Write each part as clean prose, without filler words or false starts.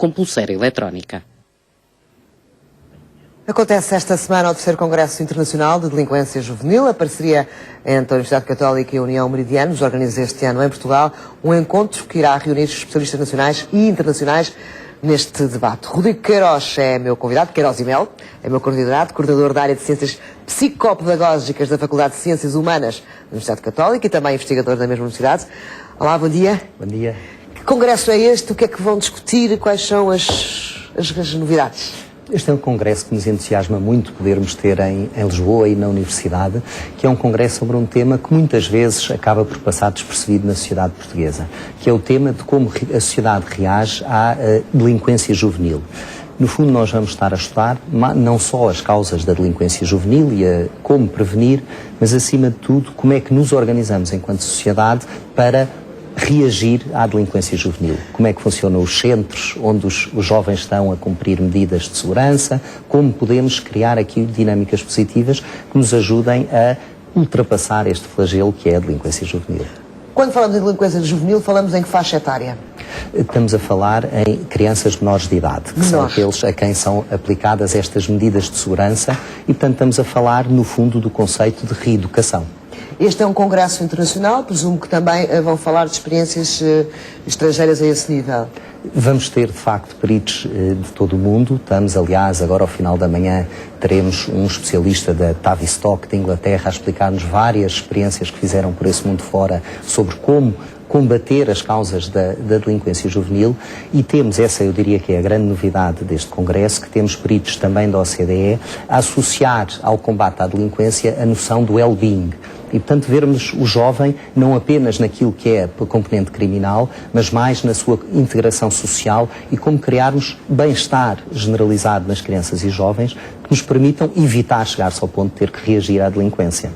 com pulseira eletrónica. Acontece esta semana o 3º Congresso Internacional de Delinquência Juvenil. A parceria entre a Universidade Católica e a União Meridiano nos organiza este ano em Portugal um encontro que irá reunir especialistas nacionais e internacionais neste debate. Rodrigo Queiroz é meu convidado, Queiroz e Mel, é meu coordenador da área de Ciências Psicopedagógicas da Faculdade de Ciências Humanas da Universidade Católica e também investigador da mesma universidade. Olá, bom dia. Bom dia. Que congresso é este? O que é que vão discutir? Quais são as novidades? Este é um congresso que nos entusiasma muito podermos ter em Lisboa e na Universidade, que é um congresso sobre um tema que muitas vezes acaba por passar despercebido na sociedade portuguesa, que é o tema de como a sociedade reage à delinquência juvenil. No fundo, nós vamos estar a estudar não só as causas da delinquência juvenil e como prevenir, mas acima de tudo, como é que nos organizamos enquanto sociedade para reagir à delinquência juvenil. Como é que funcionam os centros onde os jovens estão a cumprir medidas de segurança, como podemos criar aqui dinâmicas positivas que nos ajudem a ultrapassar este flagelo que é a delinquência juvenil. Quando falamos de delinquência juvenil, falamos em que faixa etária? Estamos a falar em crianças menores de idade, que são aqueles a quem são aplicadas estas medidas de segurança e, portanto, estamos a falar, no fundo, do conceito de reeducação. Este é um congresso internacional, presumo que também vão falar de experiências estrangeiras a esse nível. Vamos ter, de facto, peritos de todo o mundo. Estamos, aliás, agora ao final da manhã, teremos um especialista da Tavistock, de Inglaterra, a explicar-nos várias experiências que fizeram por esse mundo fora sobre como combater as causas da delinquência juvenil e temos, essa eu diria que é a grande novidade deste congresso, que temos peritos também da OCDE a associar ao combate à delinquência a noção do well-being. E, portanto, vermos o jovem não apenas naquilo que é a componente criminal, mas mais na sua integração social e como criarmos bem-estar generalizado nas crianças e jovens que nos permitam evitar chegar-se ao ponto de ter que reagir à delinquência.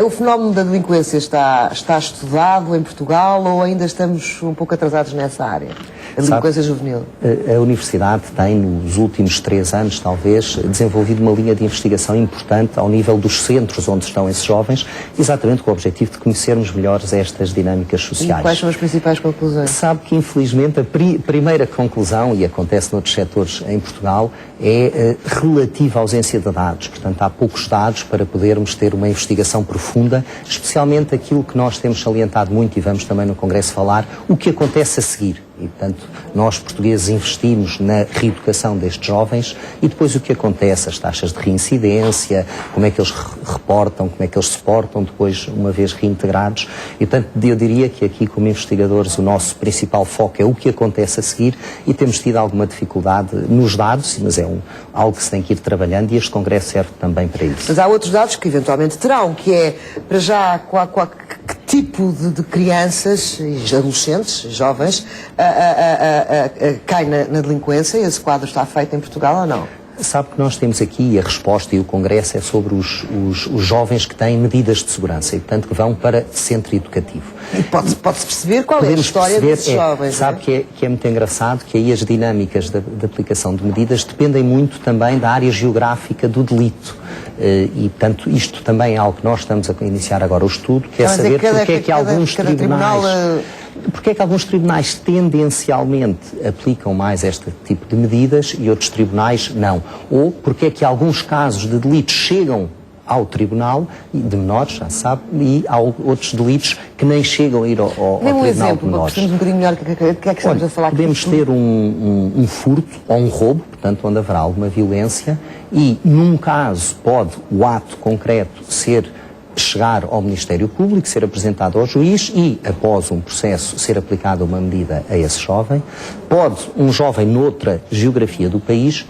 O fenómeno da delinquência está estudado em Portugal ou ainda estamos um pouco atrasados nessa área? A delinquência juvenil? A Universidade tem, nos últimos 3 anos, talvez, desenvolvido uma linha de investigação importante ao nível dos centros onde estão esses jovens, exatamente com o objetivo de conhecermos melhor estas dinâmicas sociais. E quais são as principais conclusões? Sabe que, infelizmente, a primeira conclusão, e acontece noutros setores em Portugal, é a relativa ausência de dados. Portanto, há poucos dados para podermos ter uma investigação profunda, especialmente aquilo que nós temos salientado muito e vamos também no Congresso falar, o que acontece a seguir. E, portanto, nós portugueses investimos na reeducação destes jovens e depois o que acontece, as taxas de reincidência, como é que eles reportam, como é que eles se portam depois, uma vez reintegrados. E, portanto, eu diria que aqui, como investigadores, o nosso principal foco é o que acontece a seguir e temos tido alguma dificuldade nos dados, mas é algo que se tem que ir trabalhando e este Congresso serve também para isso. Mas há outros dados que eventualmente terão, que é, para já, que tipo de crianças, adolescentes, jovens, cai na delinquência? Esse quadro está feito em Portugal ou não? Sabe que nós temos aqui a resposta e o Congresso é sobre os jovens que têm medidas de segurança e, portanto, que vão para centro educativo. E pode-se perceber qual é a história desses jovens. Sabe que é muito engraçado que aí as dinâmicas de aplicação de medidas dependem muito também da área geográfica do delito. E, portanto, isto também é algo que nós estamos a iniciar agora o estudo, que é saber porque é que alguns tribunais... Porque é que alguns tribunais tendencialmente aplicam mais este tipo de medidas e outros tribunais não? Ou porque é que alguns casos de delitos chegam ao tribunal, de menores, já se sabe, e há outros delitos que nem chegam a ir ao tribunal exemplo, de menores. Para um bocadinho melhor o que é que estamos a falar aqui. Podemos ter um furto ou um roubo, portanto, onde haverá alguma violência e, num caso, pode o ato concreto chegar ao Ministério Público, ser apresentado ao juiz e, após um processo, ser aplicada uma medida a esse jovem. Pode um jovem noutra geografia do país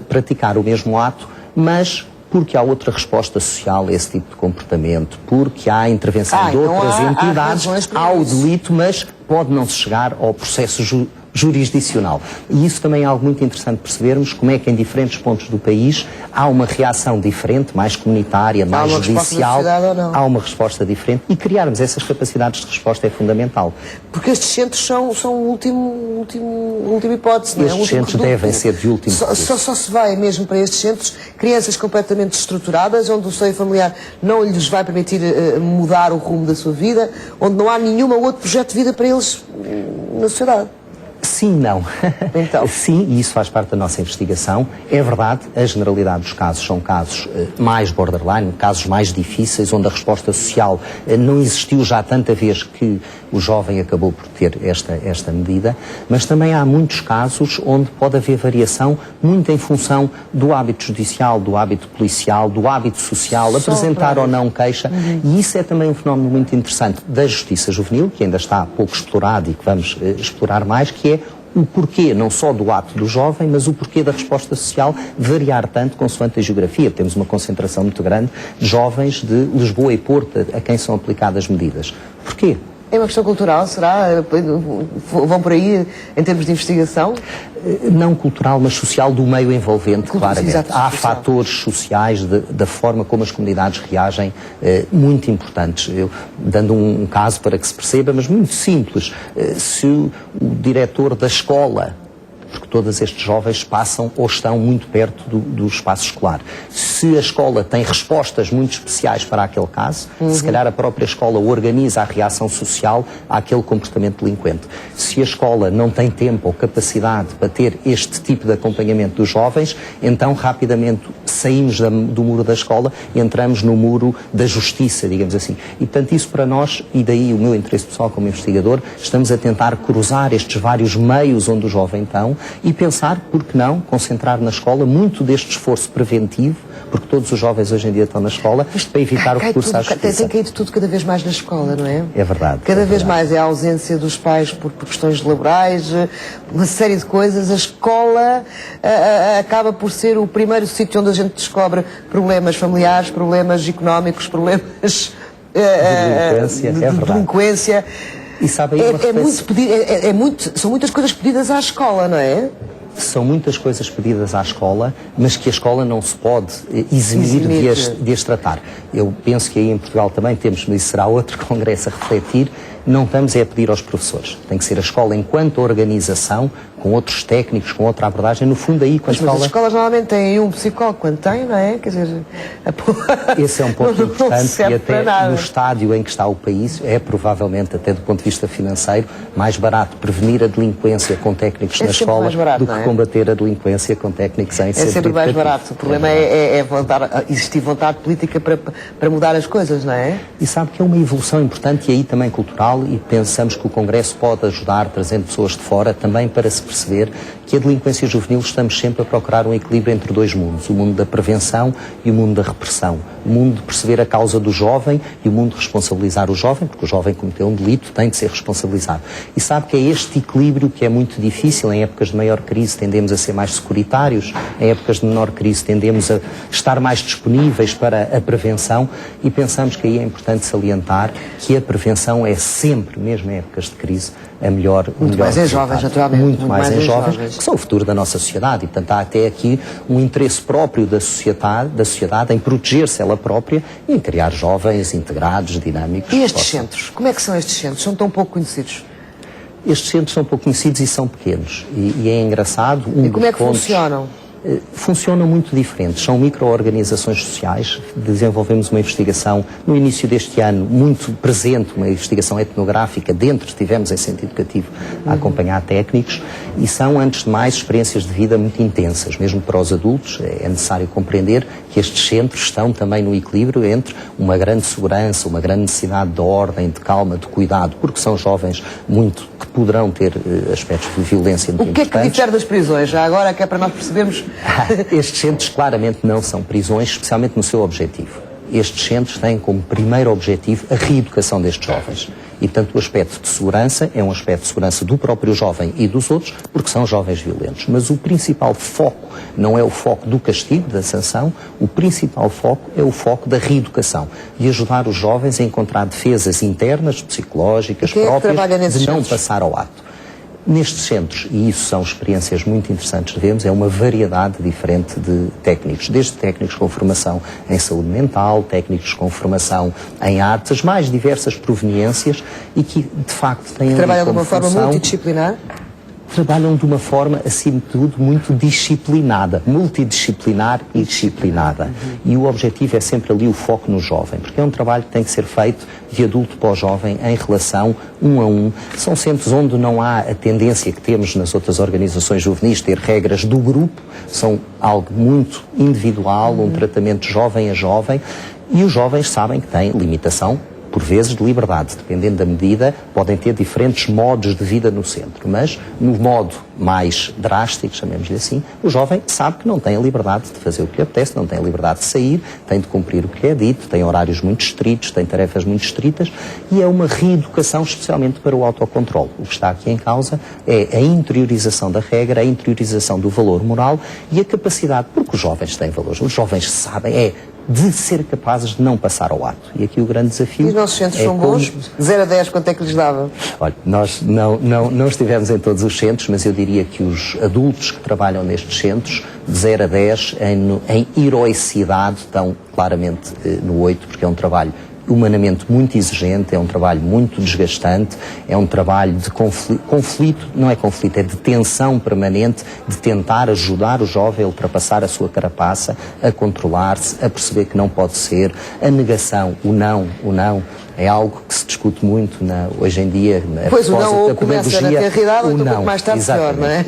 praticar o mesmo ato, mas porque há outra resposta social a esse tipo de comportamento, porque há intervenção de outras entidades, há o delito, mas pode não se chegar ao processo jurisdicional. E isso também é algo muito interessante percebermos, como é que em diferentes pontos do país há uma reação diferente, mais comunitária, mais judicial, há uma resposta diferente e criarmos essas capacidades de resposta é fundamental. Porque estes centros são a última hipótese, não é? Estes centros devem ser de último recurso. Só se vai mesmo para estes centros crianças completamente estruturadas, onde o seio familiar não lhes vai permitir mudar o rumo da sua vida, onde não há nenhum outro projeto de vida para eles na sociedade. Sim, não. Então. Sim, e isso faz parte da nossa investigação. É verdade, a generalidade dos casos são casos mais borderline, casos mais difíceis, onde a resposta social não existiu já tanta vez que o jovem acabou por ter esta medida, mas também há muitos casos onde pode haver variação muito em função do hábito judicial, do hábito policial, do hábito social, apresentar ou não queixa, e isso é também um fenómeno muito interessante da justiça juvenil, que ainda está pouco explorado e que vamos explorar mais, que é o porquê, não só do ato do jovem, mas o porquê da resposta social variar tanto consoante a geografia. Temos uma concentração muito grande de jovens de Lisboa e Porto a quem são aplicadas medidas. Porquê? É uma questão cultural, será? Vão por aí em termos de investigação? Não cultural, mas social, do meio envolvente, claramente. Exato, há social. fatores sociais da forma como as comunidades reagem muito importantes. Eu, dando um caso para que se perceba, mas muito simples, se o diretor da escola, porque todos estes jovens passam ou estão muito perto do espaço escolar. Se a escola tem respostas muito especiais para aquele caso, se calhar a própria escola organiza a reação social àquele comportamento delinquente. Se a escola não tem tempo ou capacidade para ter este tipo de acompanhamento dos jovens, então rapidamente saímos do muro da escola e entramos no muro da justiça, digamos assim. E portanto isso para nós, e daí o meu interesse pessoal como investigador, estamos a tentar cruzar estes vários meios onde o jovem está e pensar, por que não, concentrar na escola muito deste esforço preventivo, porque todos os jovens hoje em dia estão na escola, para evitar o recurso à justiça. Tem caído tudo cada vez mais na escola, não é? É verdade. Cada vez mais é a ausência dos pais por questões laborais, uma série de coisas. A escola acaba por ser o primeiro sítio onde a gente descobre problemas familiares, problemas económicos, problemas de delinquência. E sabe, são muitas coisas pedidas à escola, não é? São muitas coisas pedidas à escola, mas que a escola não se pode eximir de as tratar. Eu penso que aí em Portugal também temos, mas isso será outro congresso a refletir, não estamos a pedir aos professores. Tem que ser a escola enquanto organização, com outros técnicos, com outra abordagem, no fundo aí com a escola... Mas as escolas normalmente têm um psicólogo quando têm, não é? Quer dizer... Esse é um ponto importante e até no estádio em que está o país é provavelmente, até do ponto de vista financeiro, mais barato prevenir a delinquência com técnicos na escola do que combater a delinquência com técnicos em centro educativo. É sempre mais barato. O problema é existir vontade política para mudar as coisas, não é? E sabe que é uma evolução importante e aí também cultural, e pensamos que o Congresso pode ajudar, trazendo pessoas de fora, também para se perceber que a delinquência juvenil estamos sempre a procurar um equilíbrio entre dois mundos, o mundo da prevenção e o mundo da repressão. O mundo de perceber a causa do jovem e o mundo de responsabilizar o jovem, porque o jovem cometeu um delito, tem de ser responsabilizado. E sabe que é este equilíbrio que é muito difícil. Em épocas de maior crise tendemos a ser mais securitários, em épocas de menor crise tendemos a estar mais disponíveis para a prevenção e pensamos que aí é importante salientar que a prevenção é sempre, mesmo em épocas de crise, a melhor Muito mais em jovens, naturalmente. Muito mais em jovens, que são o futuro da nossa sociedade. E, portanto, há até aqui um interesse próprio da sociedade em proteger-se ela própria e em criar jovens integrados, dinâmicos. E estes centros? Como é que são estes centros? São tão pouco conhecidos? Estes centros são pouco conhecidos e são pequenos. E é engraçado. E como é que funcionam? Funcionam muito diferentes. São micro-organizações sociais. Desenvolvemos uma investigação no início deste ano muito presente, uma investigação etnográfica dentro, estivemos em centro educativo a acompanhar técnicos e são, antes de mais, experiências de vida muito intensas, mesmo para os adultos. É necessário compreender que estes centros estão também no equilíbrio entre uma grande segurança, uma grande necessidade de ordem, de calma, de cuidado, porque são jovens muito que poderão ter aspectos de violência muito importantes. O que é que difere das prisões? Já agora que é para nós percebermos... Estes centros claramente não são prisões, especialmente no seu objetivo. Estes centros têm como primeiro objetivo a reeducação destes jovens. E, portanto, o aspecto de segurança é um aspecto de segurança do próprio jovem e dos outros, porque são jovens violentos. Mas o principal foco não é o foco do castigo, da sanção, o principal foco é o foco da reeducação, de ajudar os jovens a encontrar defesas internas, psicológicas, próprias, de não passar ao ato. Nestes centros, e isso são experiências muito interessantes que vemos, é uma variedade diferente de técnicos, desde técnicos com formação em saúde mental, técnicos com formação em artes, as mais diversas proveniências e que, de facto, têm... Trabalham de uma forma multidisciplinar? trabalham de uma forma, acima de tudo, muito disciplinada, multidisciplinar e disciplinada. E o objetivo é sempre ali o foco no jovem, porque é um trabalho que tem que ser feito de adulto para o jovem, em relação um a um. São centros onde não há a tendência que temos nas outras organizações juvenis, ter regras do grupo, são algo muito individual, um tratamento jovem a jovem, e os jovens sabem que têm limitação, por vezes de liberdade, dependendo da medida, podem ter diferentes modos de vida no centro, mas no modo mais drástico, chamemos-lhe assim, o jovem sabe que não tem a liberdade de fazer o que lhe apetece, não tem a liberdade de sair, tem de cumprir o que lhe é dito, tem horários muito estritos, tem tarefas muito estritas, e é uma reeducação especialmente para o autocontrole. O que está aqui em causa é a interiorização da regra, a interiorização do valor moral e a capacidade, porque os jovens têm valores, os jovens sabem, de ser capazes de não passar ao ato. E aqui o grande desafio... E os nossos centros são bons? 0 a 10, quanto é que lhes dava? Olha, nós não estivemos em todos os centros, mas eu diria que os adultos que trabalham nestes centros, de 0 a 10, em heroicidade, estão claramente no 8, porque é um trabalho humanamente muito exigente, é um trabalho muito desgastante, é um trabalho de conflito, não é conflito, é de tensão permanente, de tentar ajudar o jovem a ultrapassar a sua carapaça, a controlar-se, a perceber que não pode ser, a negação, o não, é algo que se discute muito hoje em dia. Pois o não ou começa na terridade ou um pouco mais tarde pior, não é?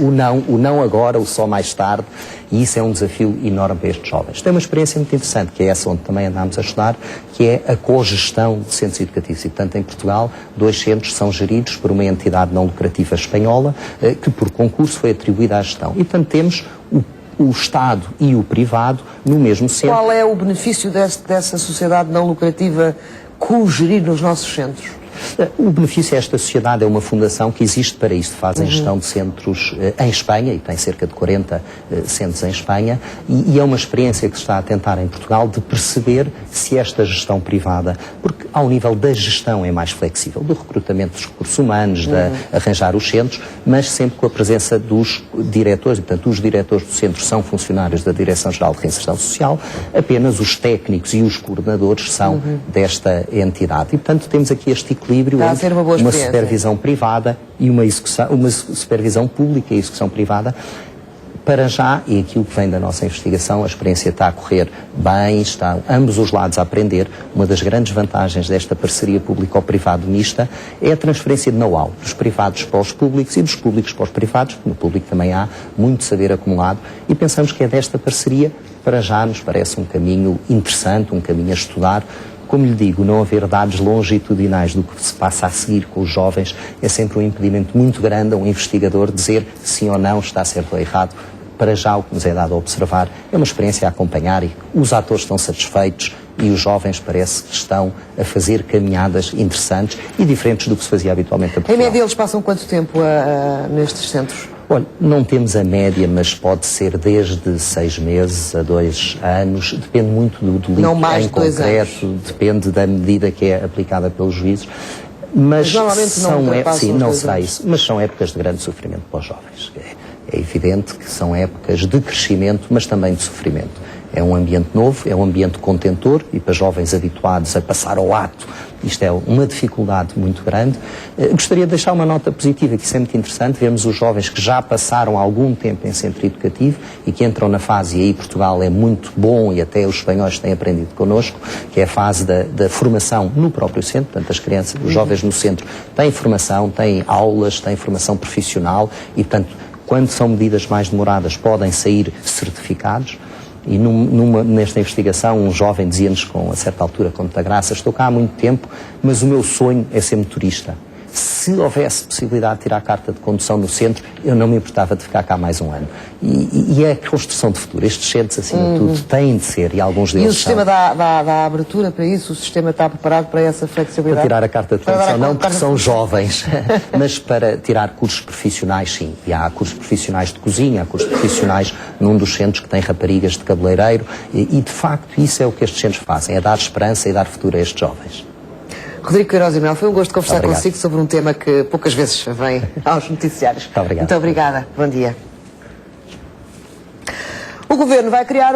O não agora, o só mais tarde, e isso é um desafio enorme para estes jovens. Tem uma experiência muito interessante, que é essa onde também andámos a estudar, que é a cogestão de centros educativos. E, portanto, em Portugal, 2 centros são geridos por uma entidade não lucrativa espanhola, que por concurso foi atribuída à gestão. E, portanto, temos o Estado e o privado no mesmo centro. Qual é o benefício dessa sociedade não lucrativa co-gerir nos nossos centros? O benefício é esta sociedade, é uma fundação que existe para isso, fazem gestão de centros em Espanha, e tem cerca de 40 centros em Espanha, e é uma experiência que se está a tentar em Portugal de perceber se esta gestão privada, porque ao nível da gestão é mais flexível, do recrutamento dos recursos humanos, de arranjar os centros, mas sempre com a presença dos diretores, e portanto os diretores do centro são funcionários da Direção-Geral de Reinserção Social, apenas os técnicos e os coordenadores são desta entidade. E portanto temos aqui este equilíbrio entre uma supervisão privada e uma supervisão pública e execução privada. Para já, e aquilo que vem da nossa investigação, a experiência está a correr bem, estão ambos os lados a aprender. Uma das grandes vantagens desta parceria público-privado mista é a transferência de know-how dos privados para os públicos e dos públicos para os privados, porque no público também há muito saber acumulado, e pensamos que é desta parceria, para já nos parece um caminho interessante, um caminho a estudar. Como lhe digo, não haver dados longitudinais do que se passa a seguir com os jovens é sempre um impedimento muito grande a um investigador dizer sim ou não, está certo ou errado. Para já, o que nos é dado a observar é uma experiência a acompanhar, e os atores estão satisfeitos e os jovens parece que estão a fazer caminhadas interessantes e diferentes do que se fazia habitualmente a Portugal. Em média, eles passam quanto tempo nestes centros? Olha, não temos a média, mas pode ser desde 6 meses a 2 anos, depende muito do delito em concreto, depende da medida que é aplicada pelos juízes. Mas não será isso, mas são épocas de grande sofrimento para os jovens. É evidente que são épocas de crescimento, mas também de sofrimento. É um ambiente novo, é um ambiente contentor, e para jovens habituados a passar ao ato, isto é uma dificuldade muito grande. Gostaria de deixar uma nota positiva, que isso é muito interessante, vemos os jovens que já passaram algum tempo em centro educativo e que entram na fase, e aí Portugal é muito bom, e até os espanhóis têm aprendido connosco, que é a fase da formação no próprio centro. Portanto, as crianças, os jovens no centro têm formação, têm aulas, têm formação profissional, e portanto, quando são medidas mais demoradas, podem sair certificados. E nesta investigação, um jovem dizia-nos, a certa altura, com muita graça: estou cá há muito tempo, mas o meu sonho é ser motorista. Se houvesse possibilidade de tirar a carta de condução no centro, eu não me importava de ficar cá mais um ano. E é a construção de futuro. Estes centros, acima de tudo, têm de ser, e alguns deles. E o sistema dá abertura para isso? O sistema está preparado para essa flexibilidade? Para tirar a carta de condução, não, porque são jovens, mas para tirar cursos profissionais, sim. E há cursos profissionais de cozinha, há cursos profissionais num dos centros que tem raparigas de cabeleireiro, e de facto isso é o que estes centros fazem, é dar esperança e dar futuro a estes jovens. Rodrigo Queiroz e Mel, foi um gosto conversar consigo sobre um tema que poucas vezes vem aos noticiários. Muito obrigado. Muito obrigada. Bom dia. O Governo vai criar